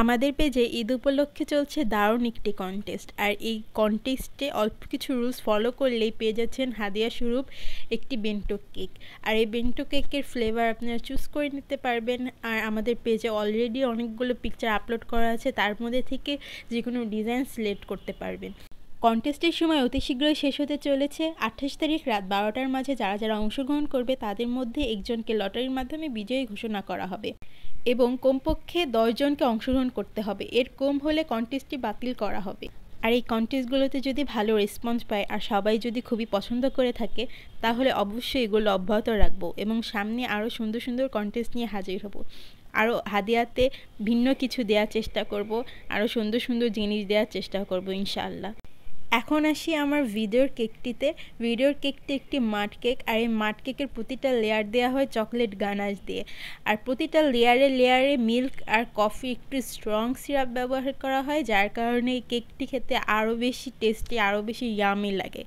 আমাদের পেজে ঈদ উপলক্ষে চলছে দারুণ একটি কন্টেস্ট। আর এই কন্টেস্টে অল্প কিছু রুলস ফলো করলেই পেয়ে যাচ্ছেন হাদিয়া স্বরূপ একটি বেন্টো কেক। আর এই বেন্টো কেকের ফ্লেভার আপনারা চুজ করে নিতে পারবেন। আর আমাদের পেজে অলরেডি অনেকগুলো পিকচার আপলোড করা আছে, তার মধ্যে থেকে যে কোনো ডিজাইন সিলেক্ট করতে পারবেন। কন্টেস্টের সময় অতি শীঘ্রই শেষ হতে চলেছে। 28 তারিখ রাত 12টার মাঝে যারা যারা অংশগ্রহণ করবে তাদের মধ্যে একজনকে লটারির মাধ্যমে বিজয়ী ঘোষণা করা হবে এবং কমপক্ষে 10 জনকে অংশগ্রহণ করতে হবে। এর কম হলে কন্টেস্টটি বাতিল করা হবে। আর এই কন্টেস্টগুলোতে যদি ভালো রেসপন্স পায় আর সবাই যদি খুবই পছন্দ করে থাকে, তাহলে অবশ্যই এগুলো অব্যাহত রাখবো এবং সামনে আরও সুন্দর সুন্দর কন্টেস্ট নিয়ে হাজির হব। আরও হাদিয়াতে ভিন্ন কিছু দেওয়ার চেষ্টা করব, আরও সুন্দর সুন্দর জিনিস দেওয়ার চেষ্টা করব ইনশাআল্লাহ। এখন আসি আমার ভিডিওর কেকটিতে। ভিডিওর কেকটি একটি মাড কেক, আর এই মাড কেকের প্রতিটা লেয়ার দেওয়া হয় চকলেট গানাশ দিয়ে। আর প্রতিটা লেয়ারে লেয়ারে মিল্ক আর কফি একটু স্ট্রং সিরাপ ব্যবহার করা হয়, যার কারণে এই কেকটি খেতে আরও বেশি টেস্টি, আরও বেশি ইয়ামি লাগে।